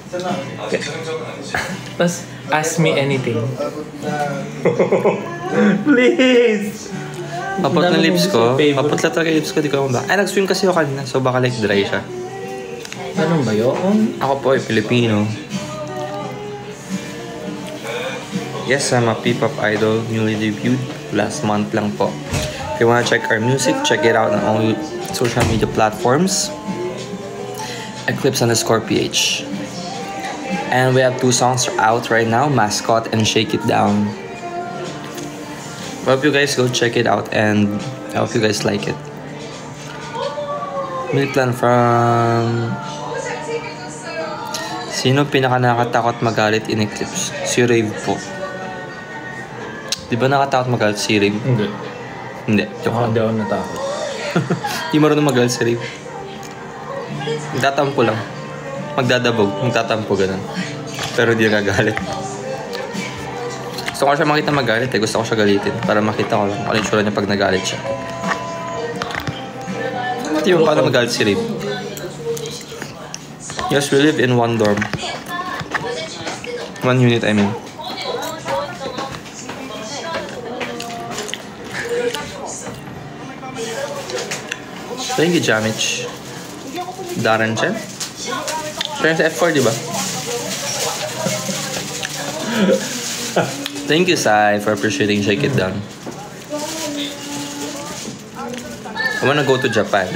Okay. Tapos, ask me anything. Please! Kapot na lips ko. Kapot na talaga lips ko. Di ko ba? Ay, nag-swim kasi ako kanina. So, baka like dry siya. Ganun ba yun? Ako po ay Filipino. Yes, I'm a P-pop idol. Newly debuted last month lang po. If you wanna check our music, check it out on all social media platforms. Eclipse_PH. And we have 2 songs out right now, Mascot and Shake It Down. I hope you guys go check it out and I hope you guys like it. Milklan from... Sino pinaka nakatakot magalit in Eclipse? Si Rave po. Di ba nakatakot magalit si Rave? Hindi. Hindi. Joke. Hindi ako natakot. Di marunong magalit si Rave. Magtatampo lang. Magdadabog. Magtatampo ganun. Pero di nagagalit. Gusto ko siya makita magalit eh. Gusto ko siya galitin. Para makita ko lang ano yung tsura niya pag nagalit siya. Ito yung paano magalit si Rave. Yes, we live in one dorm. 1 unit, I mean. Thank you, Jamich. Darren Chen. Siya sa F4, di ba? Thank you, Sai, for appreciating Shake It Down. I wanna go to Japan.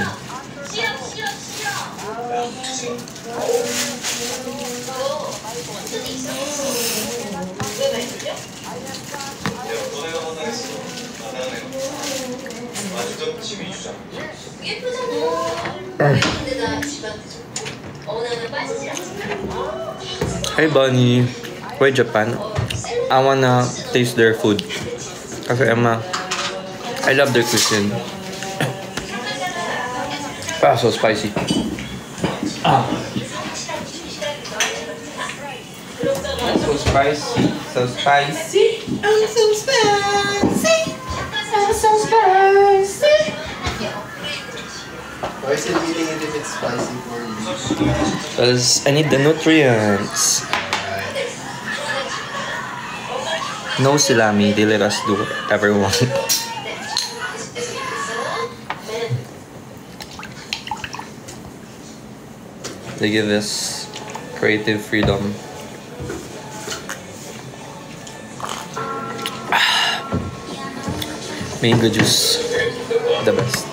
Hey Bunny, why Japan? I wanna taste their food. Kasi I love their cuisine. So spicy. So spicy. So spicy. I'm so spicy. I'm so spicy. Why is it eating it if it's spicy for you? Because I need the nutrients. No salami, they let us do whatever we want. They give us creative freedom. Mango juice, the best.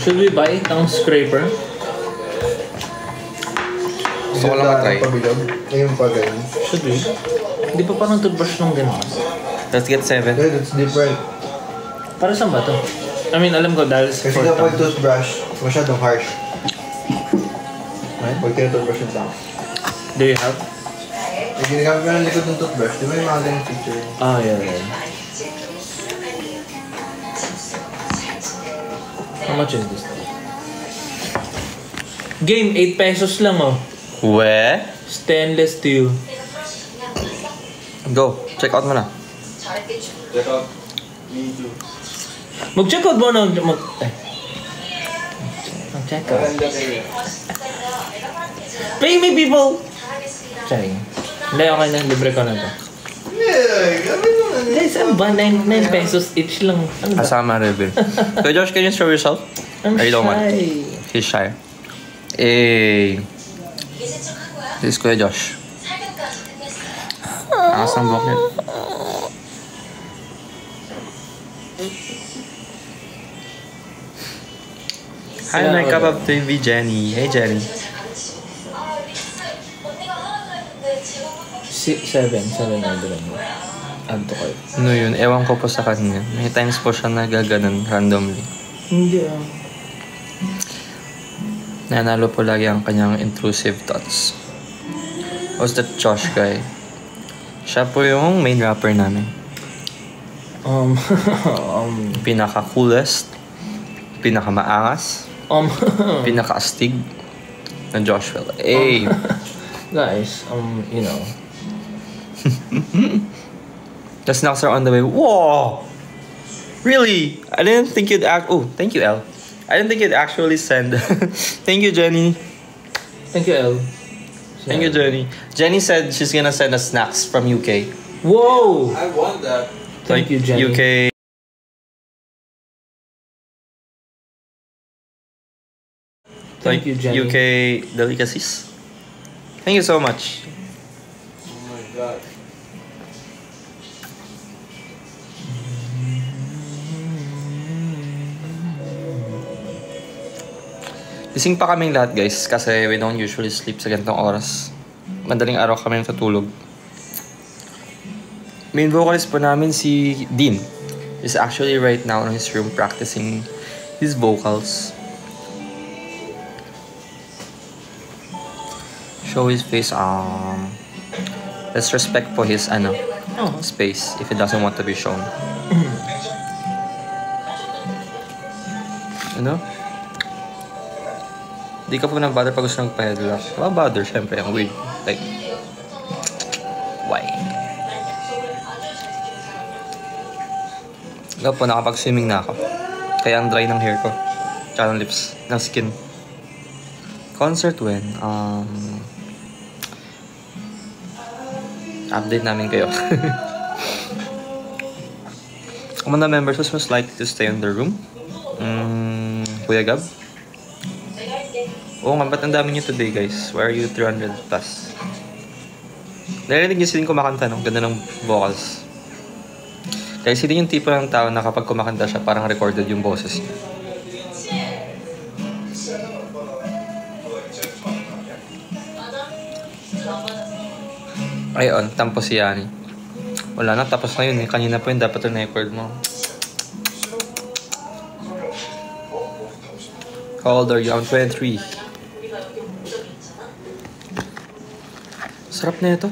Should we buy tongue scraper? Gusto ko lang matry. Pabilog. Ngayon pa ganun. Should we? Hindi pa parang toothbrush nung gano'n. Let's get 7. Good, it's different. Para saan ba to? I mean, alam ko dahil sa Kasi kapag toothbrush, masyadong harsh. Right? Pag tinutoothbrush yung tao. Do you have? Pag ginagamit ka ng likod ng toothbrush, di ba yung mga ganyung feature? Yeah. How much is this? Game, 8 pesos lang oh. Where? Stainless steel. Go. Check out mo na. Check out. Me too. Mag-check out mo na. Mag-check out. Pay me, people! Charing. Hindi, okay na. Libre ko na to. Yeah, gawin mo na. Guys, ano ba? 9 pesos each lang. Ano ba? Asama review. So Josh, can you show yourself? I'm Or you don't want? shy. He's shy. Hey. This is Kuya Josh. Angas ng buhok niya. Hi, my cup of TV, Jenny. Hey, Jenny. 7 order mo. Add to cart. Ano yun? Ewan ko po sa kanya. May times po siya nagaganon randomly. Hindi Nanalo po lagi ang kanyang intrusive thoughts. Who's that Josh guy? Siya po yung main rapper namin. Pinaka-coolest, pinaka-maangas, pinaka-astig na Joshua. Hey! Guys, you know. The snacks are on the way. Whoa! Really? I didn't think you'd act. Oh, thank you, El. I didn't think you'd actually send. Thank you, Jenny. Thank you, El. Thank you, Jenny. Jenny said she's gonna send us snacks from UK. Whoa! I want that. Thank you, Jenny. UK. Thank you, Jenny. UK delicacies. Thank you so much. Oh my god. Gising pa kaming lahat, guys, kasi we don't usually sleep sa ganitong oras. Madaling araw kami natutulog. Main vocalist po namin si Dean. He's actually right now in his room practicing his vocals. Show his face. Let's respect po his space if he doesn't want to be shown. Ano? Di ka po na-bother pag gusto nagpa-headlock. Bother, syempre. Ang weird. Like, why? Ikaw po, nakapag-swimming na ako. Kaya ang dry ng hair ko. Tsaka ng lips. Ng skin. Concert when? Update namin kayo. Kung mga members was most likely to stay in the room? Kuya Gab? Oo nga, ba't ang dami nyo today, guys? Why are you 300 plus? Narinig niyo din kumakanta, no? Ganda ng vocals. Guys, hindi yung tipo ng tao na kapag kumakanta siya, parang recorded yung boses niya. Ayun, tampo si Yani. Wala na, tapos na yun eh. Kanina pa yun, dapat yung na-record mo. How old are you? I'm 23. Sarap na ito.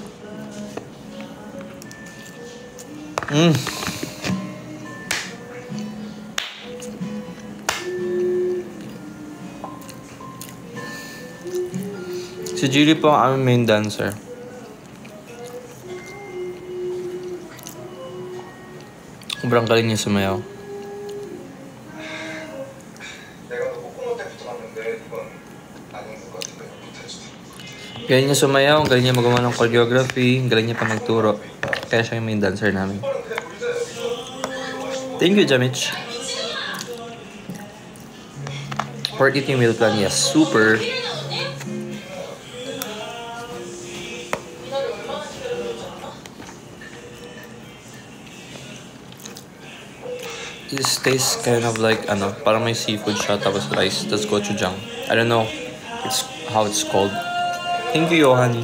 Si Jiri po ang aming main dancer. Sobrang galing niya sumayaw. Galing niya sumayaw, galing niya magawa ng choreography, galing niya pa magturo. Kaya siya yung main dancer namin. Thank you, Jamich. Port eating meal plan, yes. Super. This tastes kind of like, parang may seafood siya, tapos rice, tapos gochujang. I don't know how it's called. Thank you, Yohani.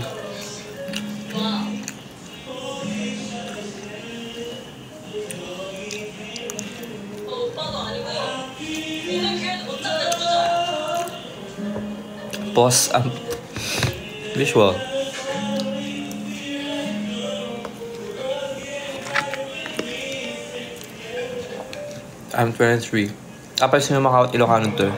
Boss, visual. I'm 23. Kapag sino Macau, Ilocano to.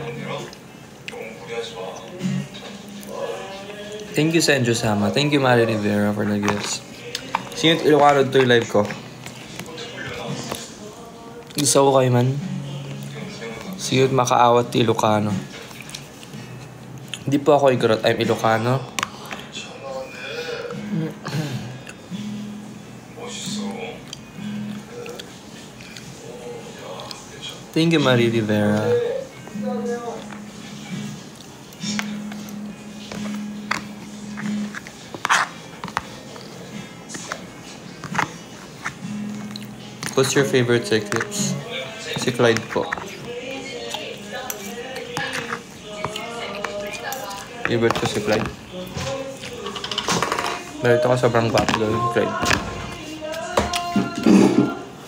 Thank you, Senjo Sama. Thank you, Mari Rivera, for the gifts. Sino Ilocano to yung live ko? Gusto ko kayo man. Sino makaawat Ilocano. Hindi po ako Igorot. I'm Ilocano. Thank you, Mari Rivera. What's your favorite Eclipse? Si Clyde po. Favorite ko si Clyde. Meron ako sobrang guwapo daw yung Clyde.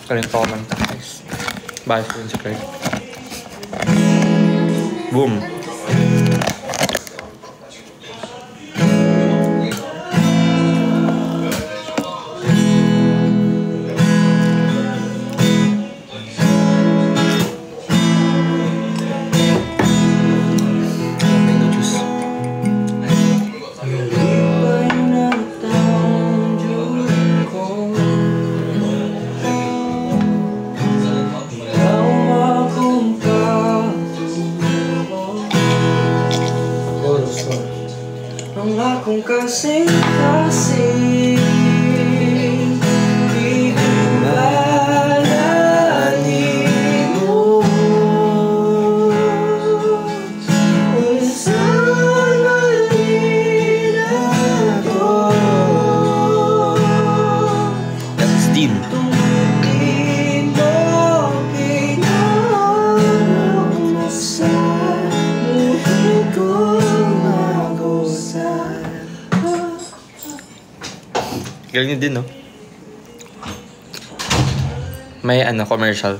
Kanina pa ako manta, guys. Bias ko yun si Clyde. Boom! akong kasing-kasing di humalanin mo. Unsan malin ako. That's Dean. Tungin mo pinahawak mo sa buhay kong magusan. Galing din, no? May commercial.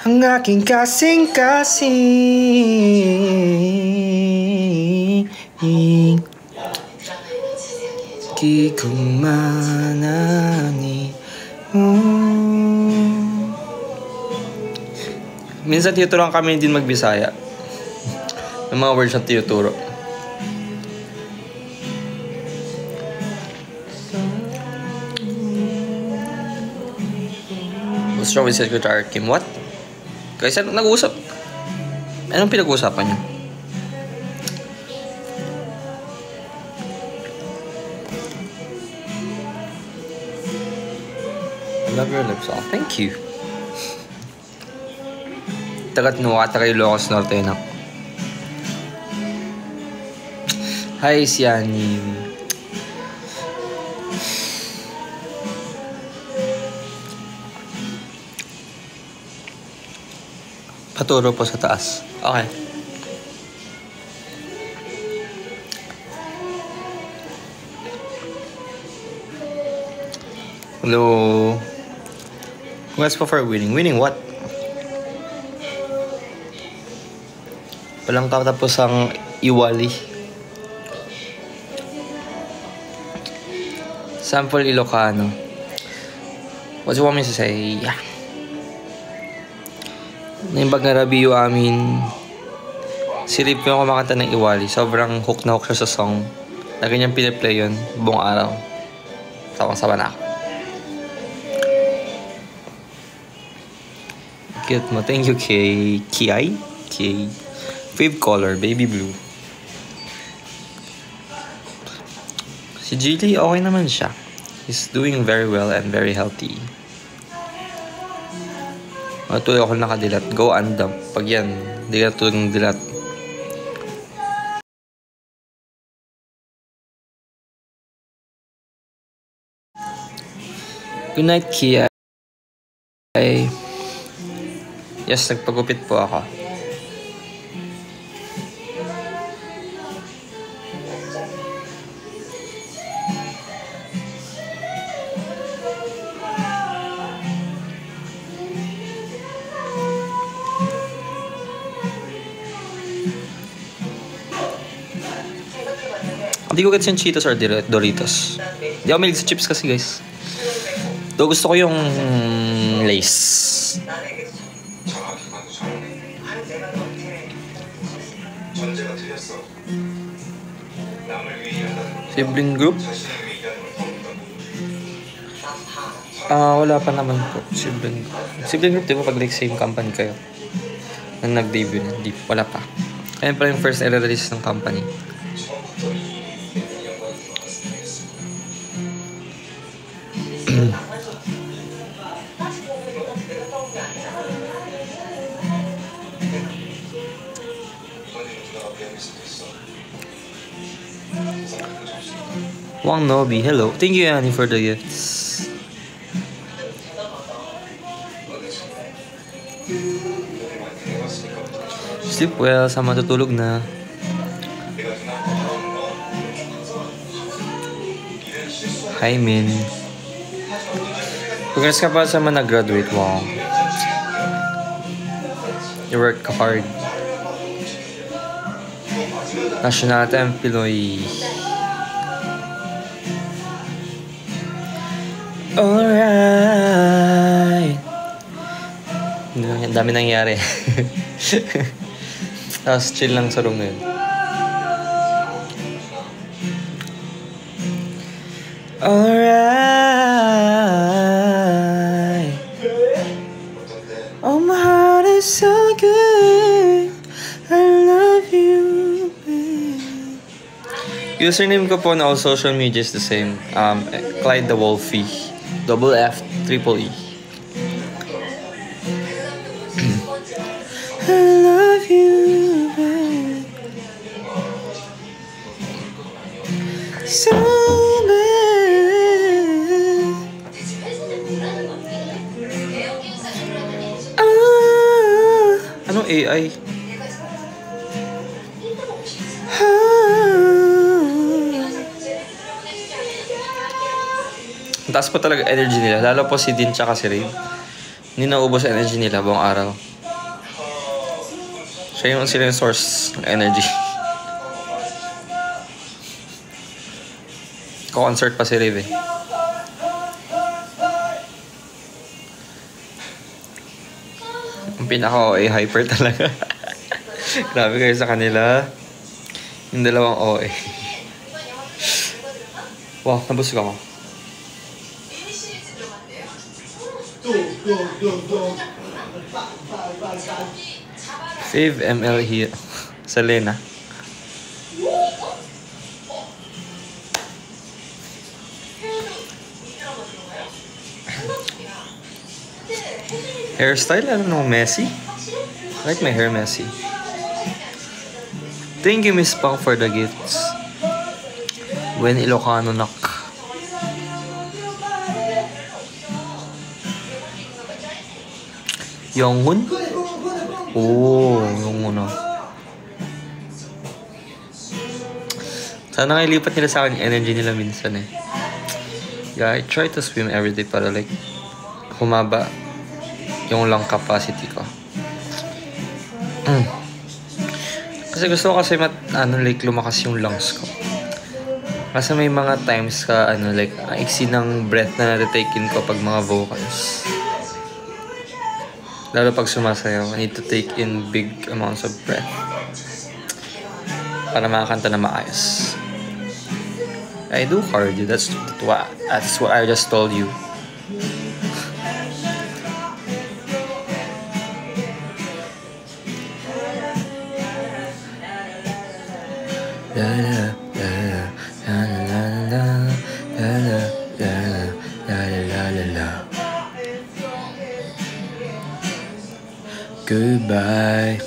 Ang aking kasing-kasing di kumanani mo. Minsan tinuturuan kami din magbisaya. May mga words na tinuturo. What's wrong with Secretary Kim? What? Kasi nag-uusap. Anong pinag-uusapan niyo? I love your lips. Oh, thank you. Tagat nuwata kay Locos Norte na. Hi, Siani. Paturo po sa taas. Okay. Hello. Congrats po for winning. Winning what? Walang katapos ang Iwali. Sample Ilocano. What do you want me to say? Yeah. Naimbag na Rabiyo amin. Si Rip yung kumakanta ng Iwali. Sobrang hook na hook siya sa song. Na ganyan piniplay yun buong araw. Sawang-sawa na ako. Cute mo. Thank you, Kay. Kiai? Kay. Fave color, baby blue. Si Gilly, okay naman siya. He's doing very well and very healthy. Tuloy ako nakadilat. Go andam. Pag yan, hindi ka tulog ng dilat. Good night, Kia. Yes, nagpagupit po ako. Hindi ko gets yung Cheetos or Doritos. Hindi ako mahilig sa chips kasi, guys. Though gusto ko yung Lays. Sibling group? Wala pa naman po. Sibling group, di ba pag like same company kayo? Nang nag-debut na. Wala pa. Ayan pa yung first release ng company. Wang Nobi, hello. Thank you, Annie, for the gifts. Sleep well, sama tutulog na. Hi, Min. Congrats ka pa sa mga nag-graduate. Wow. You work hard. National anthem, Pinoy. Alright. Ang dami nangyari. Tapos chill lang sa room na yun. Alright. Oh, my heart is so good. I love you, babe. Username ko po on all social media is the same. Clyde the Wolfie. Double F, triple E. I love you, babe. So bad. Anong AI? Ang taas po talaga energy nila. Lalo po si Din tsaka si Rave. Hindi naubos energy nila buong araw. Siya yung sila yung source ng energy. Ko-concert pa si Rave eh. Ang pinaka-OA hyper talaga. Grabe kayo sa kanila. Yung dalawang OA. Wow, nabusog ako. Fave ML here. Selena. Hairstyle? I don't know, messy? I like my hair messy. Thank you, Miss Pang, for the gifts. When Ilocano nak. Yonghun? Oh, Yonghun ah. Sana nga ilipat nila sa akin yung energy nila minsan eh. Yeah, I try to swim everyday para like humaba yung lung capacity ko. Kasi gusto ko kasi like lumakas yung lungs ko. Kasi may mga times ka like ang iksi ng breath na na-take in ko pag mga vocals. Lalo pag sumasayaw, I need to take in big amounts of breath para makakanta na maayos. I do cardio. That's what I just told you. La la la la la la la la la la la la. Goodbye.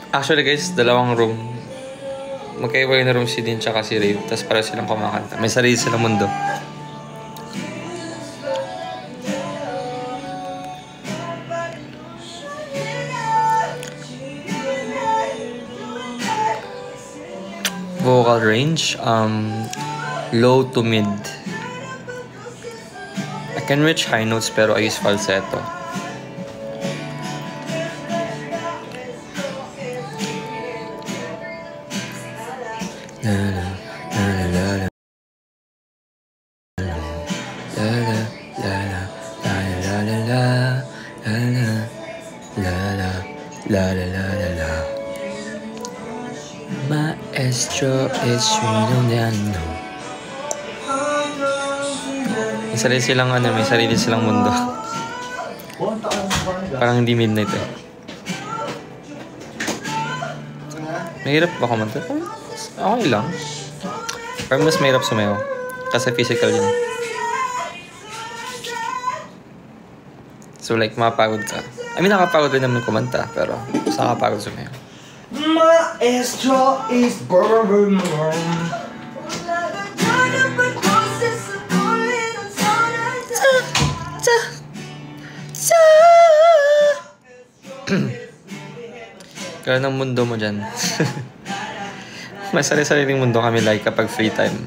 Actually guys, dalawang room. Magkaiba na room si Din tsaka si Rave. Tapos para silang kumakanta. May sarili silang mundo. Vocal range, low to mid. I can reach high notes pero I use falsetto. La la la la la la la la la la la. Maestro is Rinodano. May sarili silang may sarili silang mundo. Parang hindi midnight eh. Mahirap ba kumanta? Okay lang. Pero mas mahirap sumayaw. Kasi physical yun. So like, mapagod ka. I mean, nakapagod rin naman kumanta. Pero, mas nakapagod sumayaw. Maestro is burn. Kaya ng mundo mo dyan. May sarili-sariling mundo kami like kapag free time.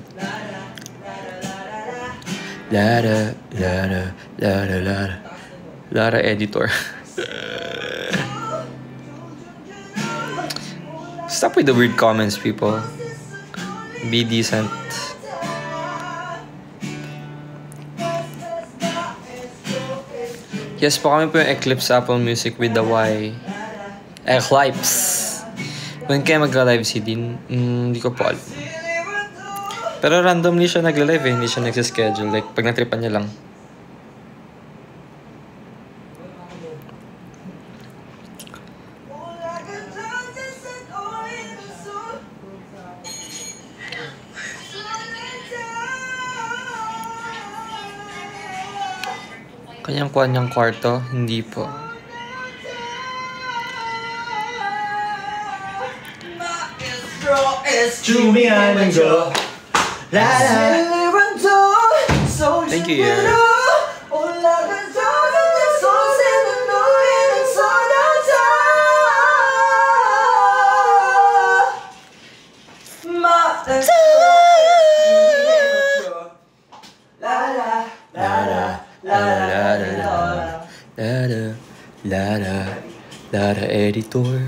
Lara, lara, lara, lara. Lara editor. Stop with the weird comments, people. Be decent. Yes po, kami po yung Eclipse Apple Music with the Y. Eclipse. When kaya magla-live si Din? Hindi ko po alam. Pero randomly siya nagla-live eh. Hindi siya nagsischedule. Like, pag natripan niya lang. Kanyang kwarto? Hindi po. Jumian and go. Thank you, yeah. Lara editor.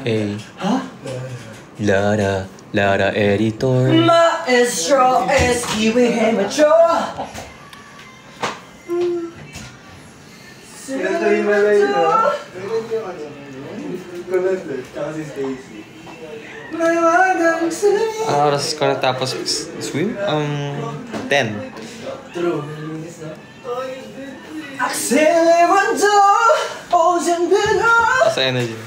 Hey. Lara editor. Maestro es kiwi amateur. Kinanta yung malay na. Kinanta. Tsaka si Stacy. Oras ko natapos swim? 10. True. Accelerando, ocean below. Sa energy.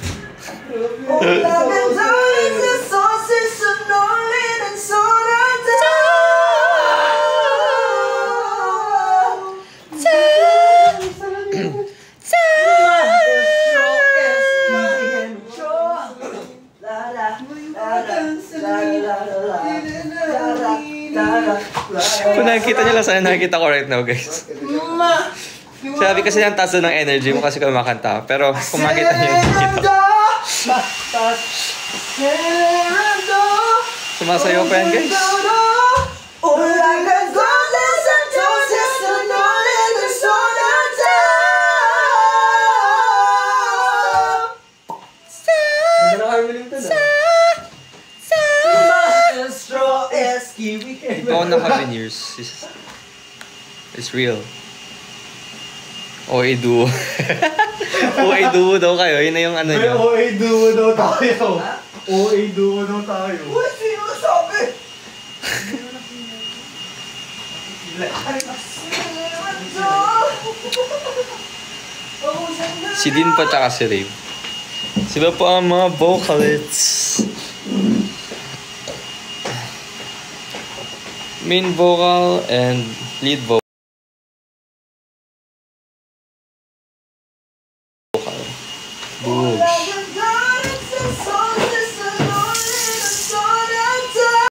Kung nakikita nyo lang, sana nakikita ko right now, guys. Sabi kasi ang taas ng energy mo kasi kumakanta. Pero kung makita nyo yung kita. Sumasayaw pa yan, guys. Ito ako naka-veneers. It's real. OA duo. OA duo daw kayo. Yun na yung ano nyo. OA duo daw tayo. OA duo daw tayo. Uy, sino sabi? Si Din pa tsaka si Rave. Sila pa ang mga vocalists. Main vocal and lead vocal.